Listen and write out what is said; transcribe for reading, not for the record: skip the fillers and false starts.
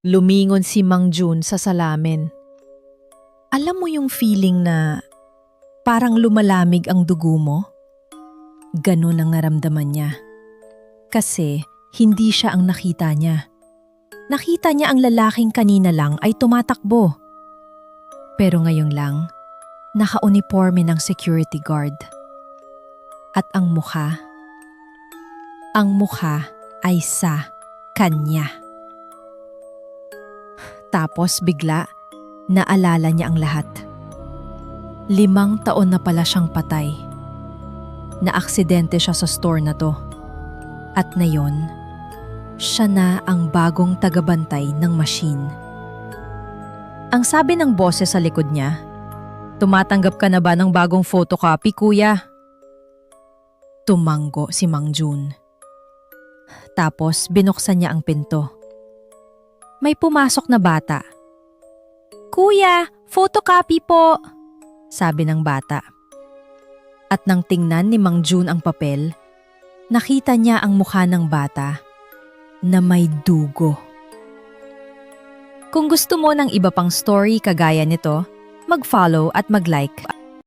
Lumingon si Mang Jun sa salamin. Alam mo yung feeling na parang lumalamig ang dugo mo? Ganun ang naramdaman niya. Kasi hindi siya ang nakita niya. Nakita niya ang lalaking kanina lang ay tumatakbo. Pero ngayon lang, naka-uniforme ng security guard. At ang mukha ay sa kanya. Tapos bigla, naalala niya ang lahat. 5 taon na pala siyang patay. Naaksidente siya sa store na to. At ngayon, siya na ang bagong tagabantay ng machine. Ang sabi ng boses sa likod niya, "Tumatanggap ka na ba ng bagong photocopy, kuya?" Tumanggo si Mang Jun. Tapos binuksan niya ang pinto. May pumasok na bata. "Kuya, photocopy po," sabi ng bata. At nang tingnan ni Mang Jun ang papel, nakita niya ang mukha ng bata na may dugo. Kung gusto mo ng iba pang story kagaya nito, mag-follow at mag-like.